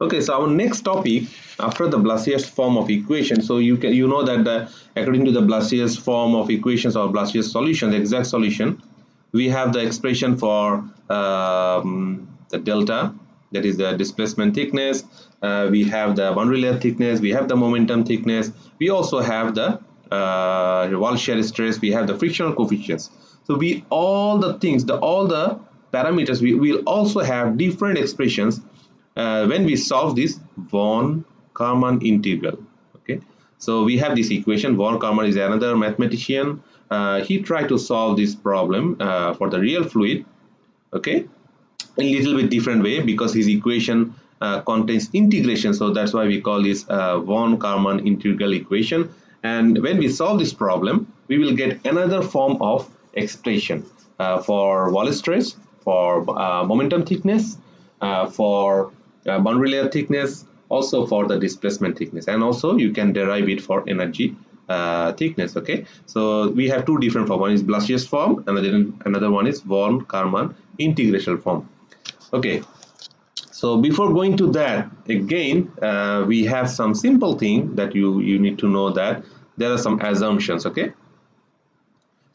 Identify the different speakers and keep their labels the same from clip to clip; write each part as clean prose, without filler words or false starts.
Speaker 1: Okay, so our next topic after the Blasius form of equation. So you know that according to the Blasius form of equations or Blasius solution, the exact solution, we have the expression for the delta, that is the displacement thickness. We have the boundary layer thickness. We have the momentum thickness. We also have the wall shear stress. We have the frictional coefficients. So we all the things, all the parameters, we will also have different expressions when we solve this von Karman integral. Okay, so we have this equation. Von Karman is another mathematician. He tried to solve this problem for the real fluid. Okay, a little bit different way because his equation contains integration, so that's why we call this von Karman integral equation. And when we solve this problem, we will get another form of expression for wall stress, for momentum thickness, for boundary layer thickness, also for the displacement thickness, and also you can derive it for energy thickness. Okay, so we have two different forms. One is Blasius form, and another one is von Karman integral form. Okay, so before going to that, again we have some simple thing that you need to know, that there are some assumptions. Okay,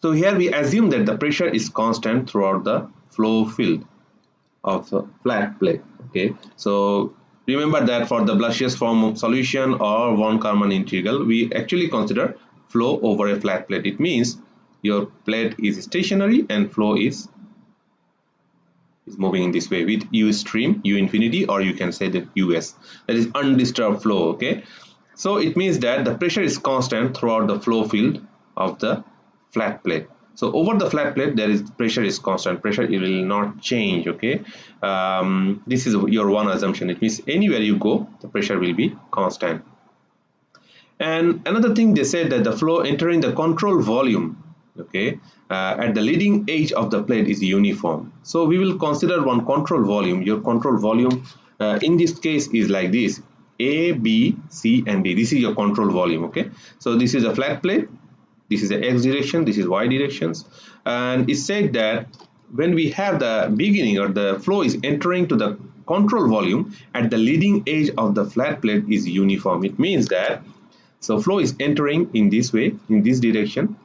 Speaker 1: so here we assume that the pressure is constant throughout the flow field of a flat plate. Okay, so remember that for the Blasius form of solution or von Karman integral, we actually consider flow over a flat plate. It means your plate is stationary and flow is moving in this way with u stream, u infinity, or you can say that us, that is undisturbed flow. Okay, so it means that the pressure is constant throughout the flow field of the flat plate. So over the flat plate, there is pressure is constant. Pressure, it will not change. Okay, this is your one assumption. It means anywhere you go, the pressure will be constant. And another thing, they said that the flow entering the control volume, okay, at the leading edge of the plate is uniform. So we will consider one control volume. Your control volume in this case is like this: A, B, C, and D. This is your control volume. Okay, so this is a flat plate. This is the x direction, this is y directions, and it said that when we have the beginning, or the flow is entering to the control volume at the leading edge of the flat plate is uniform. It means that, so flow is entering in this way, in this direction.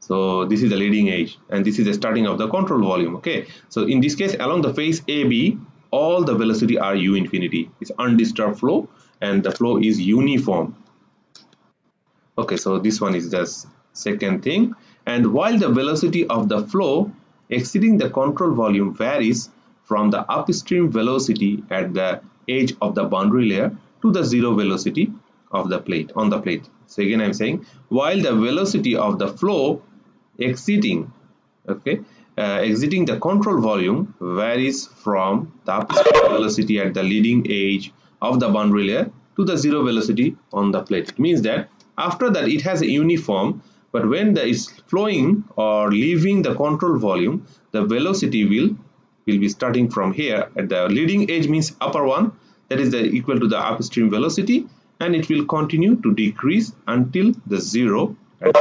Speaker 1: So this is the leading edge and this is the starting of the control volume. Okay, so in this case, along the phase AB, all the velocity are u infinity. It's undisturbed flow and the flow is uniform. Okay, so this one is the second thing. And while the velocity of the flow exceeding the control volume varies from the upstream velocity at the edge of the boundary layer to the zero velocity of the plate, on the plate. So again, I'm saying, while the velocity of the flow exceeding, okay, exiting the control volume varies from the upstream velocity at the leading edge of the boundary layer to the zero velocity on the plate. It means that after that it has a uniform, but when it's flowing or leaving the control volume, the velocity will be starting from here at the leading edge, means upper one, that is equal to the upstream velocity, and it will continue to decrease until the zero at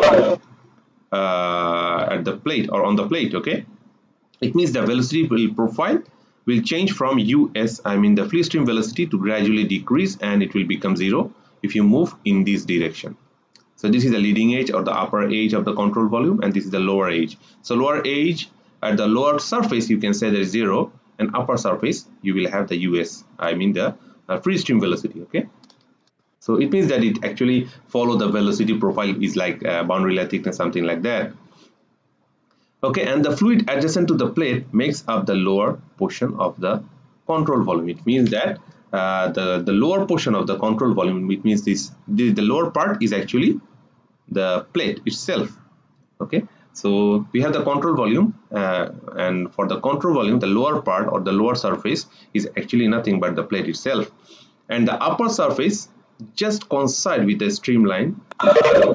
Speaker 1: the plate or on the plate. Okay, it means the velocity profile will change from us, I mean the free stream velocity, to gradually decrease, and it will become zero if you move in this direction. So this is the leading edge or the upper edge of the control volume, and this is the lower edge. So lower edge, at the lower surface you can say there is zero, and upper surface you will have the us, I mean the free stream velocity. Okay, so it means that it actually follow the velocity profile is like boundary layer thickness, something like that. Okay, and the fluid adjacent to the plate makes up the lower portion of the control volume. It means that the lower portion of the control volume, it means the lower part is actually the plate itself. Okay, so we have the control volume, and for the control volume, the lower part or the lower surface is actually nothing but the plate itself, and the upper surface just coincide with the streamline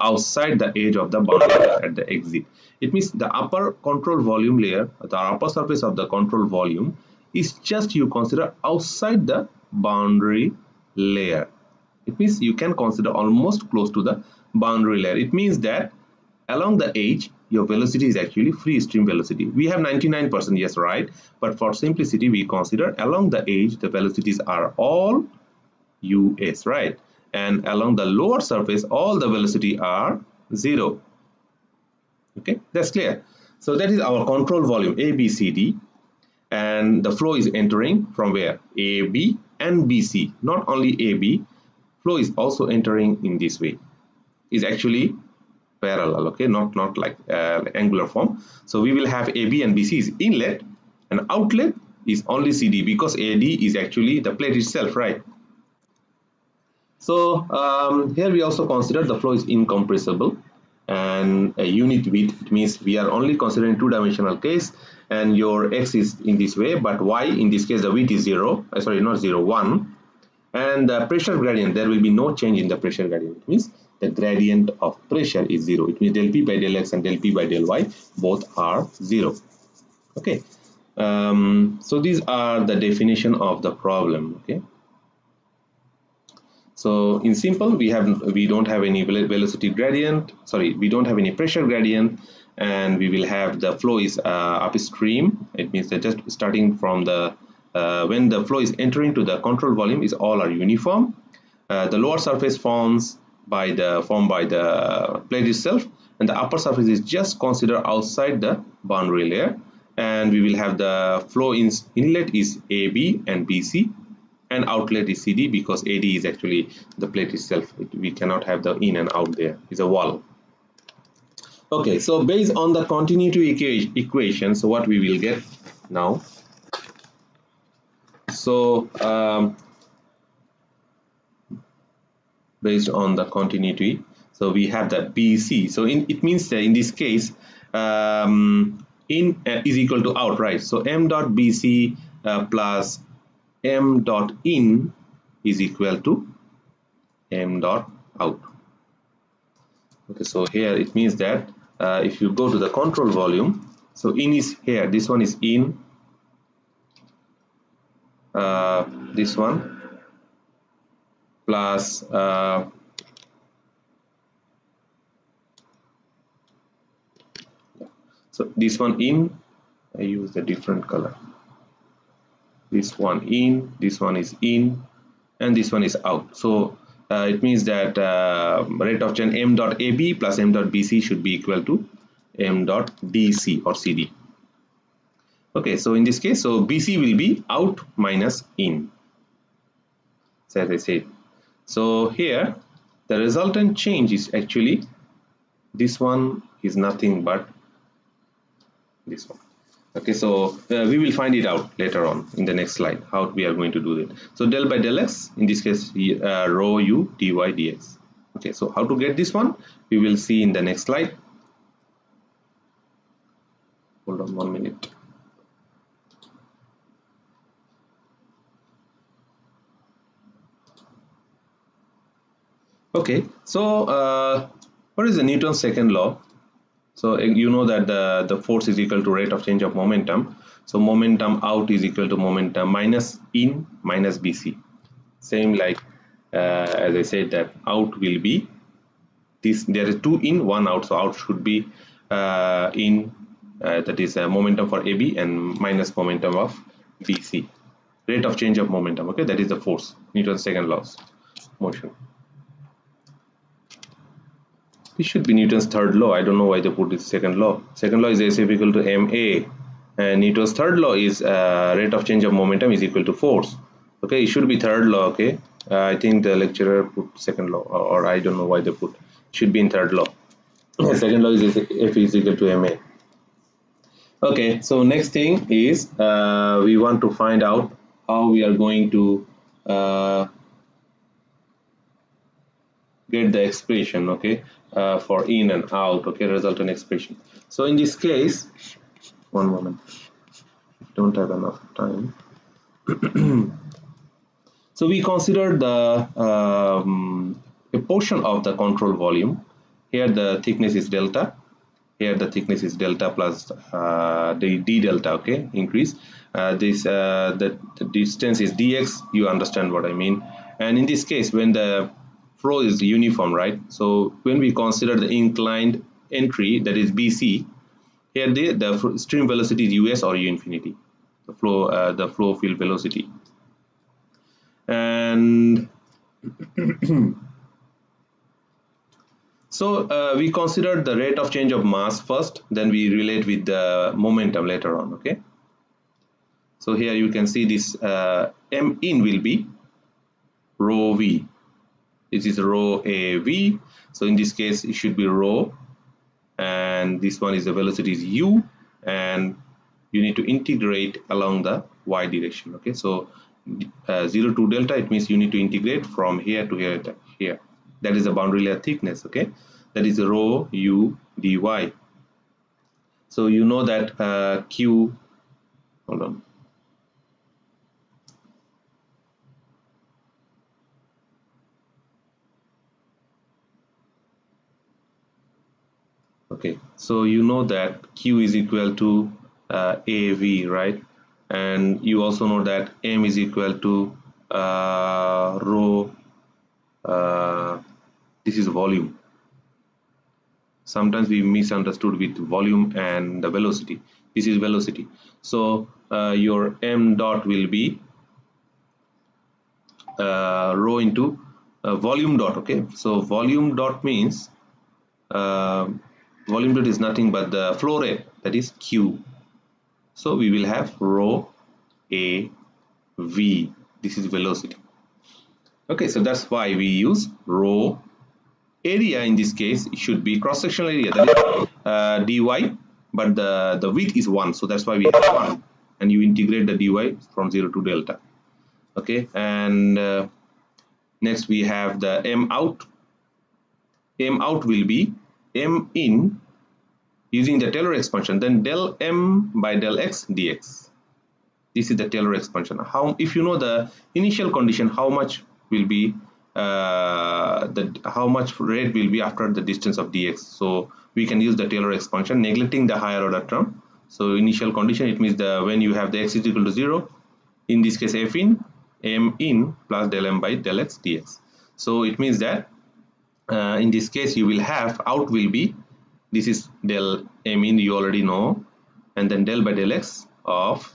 Speaker 1: outside the edge of the boundary at the exit. It means the upper control volume layer, the upper surface of the control volume, is just you consider outside the boundary layer. It means you can consider almost close to the boundary layer. It means that along the edge, your velocity is actually free stream velocity. We have 99%, yes, right, but for simplicity we consider along the edge the velocities are all US, right? And along the lower surface, all the velocity are 0. Okay, that's clear. So that is our control volume A, B, C, D, and the flow is entering from where? A, B, and B, C. Not only A, B, flow is also entering in this way. Is actually parallel, okay, not like angular form. So we will have AB and BC is inlet, and outlet is only CD because AD is actually the plate itself, right? So here we also consider the flow is incompressible and a unit width. It means we are only considering two-dimensional case, and your x is in this way, but y in this case the width is 0, sorry, not 0, 1, and the pressure gradient, there will be no change in the pressure gradient. It means the gradient of pressure is 0. It means del P by del X and del P by del Y both are 0. Okay. So these are the definition of the problem. Okay. So in simple, we don't have any velocity gradient. Sorry, we don't have any pressure gradient, and we will have the flow is upstream. It means that just starting from the when the flow is entering to the control volume is all are uniform. The lower surface formed by the plate itself, and the upper surface is just considered outside the boundary layer. And we will have the flow inlet is AB and BC, and outlet is CD because AD is actually the plate itself. We cannot have the in and out there. It's a wall. Okay, so based on the continuity equation, so what we will get now. So based on the continuity, so we have the BC. So it means that in this case, in is equal to out, right? So m dot BC plus m dot in is equal to m dot out. Okay, so here it means that if you go to the control volume, so in is here, this one is in, this one plus so this one in, I use a different color. This one in, this one is in, and this one is out. So it means that rate of change m dot AB plus m dot BC should be equal to m dot DC or CD. Okay, so in this case, so BC will be out minus in. So as I said, so here the resultant change is actually this one is nothing but this one. Okay, so we will find it out later on in the next slide how we are going to do it. So del by del x, in this case rho u dy dx. Okay, so how to get this one we will see in the next slide. Hold on 1 minute. Okay, so what is the Newton's second law? So you know that the force is equal to rate of change of momentum. So momentum out is equal to momentum minus in minus BC. Same like as I said that out will be this. There is 2 in 1 out, so out should be in that is momentum for AB and minus momentum of BC. Rate of change of momentum. Okay, that is the force. Newton's second laws motion. This should be Newton's third law. I don't know why they put this second law. Second law is SF equal to MA, and Newton's third law is rate of change of momentum is equal to force. Okay, it should be third law. Okay, I think the lecturer put second law, or I don't know why they put. It should be in third law. Second law is F is equal to MA. Okay, so next thing is we want to find out how we are going to get the expression, okay, for in and out, okay, resultant expression. So in this case, one moment, don't have enough time. So we consider the a portion of the control volume. Here the thickness is delta. Here the thickness is delta plus the d delta, okay, increase. The distance is dx. You understand what I mean? And in this case, when the flow is uniform, right? So when we consider the inclined entry, that is BC, here the stream velocity is US or U infinity, the flow field velocity. And So we considered the rate of change of mass first, then we relate with the momentum later on. Okay, so here you can see this m in will be rho v. This is rho a v. So in this case it should be rho, and this one is the velocity is u, and you need to integrate along the y direction. Okay, so 0 to delta, it means you need to integrate from here to here to here. That is the boundary layer thickness. Okay, that is rho u dy. So you know that q, hold on, okay, so you know that q is equal to av, right? And you also know that m is equal to rho, this is volume. Sometimes we misunderstood with volume and the velocity. This is velocity. So your m dot will be rho into volume dot. Okay, so volume dot means volume dot is nothing but the flow rate, that is q. So we will have rho a v. This is velocity. Okay, so that's why we use rho. Area in this case it should be cross sectional area, that is dy, but the width is 1, so that's why we have 1, and you integrate the dy from 0 to delta. Okay, and next we have the m out. M out will be m in using the Taylor expansion, then del m by del x dx. This is the Taylor expansion. How, if you know the initial condition, how much will be how much rate will be after the distance of dx. So we can use the Taylor expansion, neglecting the higher order term. So initial condition, it means the when you have the x is equal to 0, in this case f in, m in plus del m by del x dx. So it means that in this case you will have out will be, this is del m in, you already know, and then del by del x of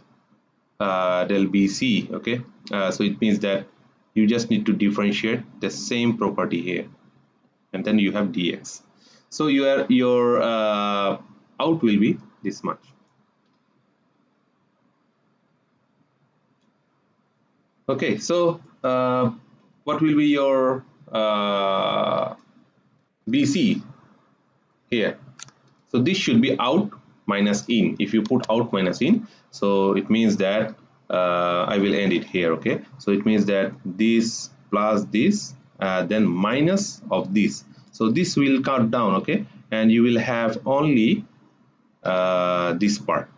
Speaker 1: del bc. Okay, so it means that you just need to differentiate the same property here, and then you have dx. So your out will be this much. Okay, so what will be your bc here? So this should be out minus in. If you put out minus in, so it means that I will end it here. Okay, so it means that this plus this, then minus of this, so this will cut down. Okay, and you will have only this part,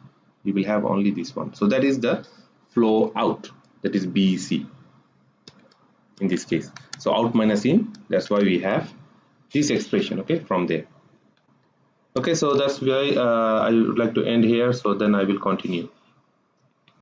Speaker 1: you will have only this one. So that is the flow out, that is BC in this case. So out minus in, that's why we have this expression. Okay, from there. Okay, so that's why I would like to end here, so then I will continue.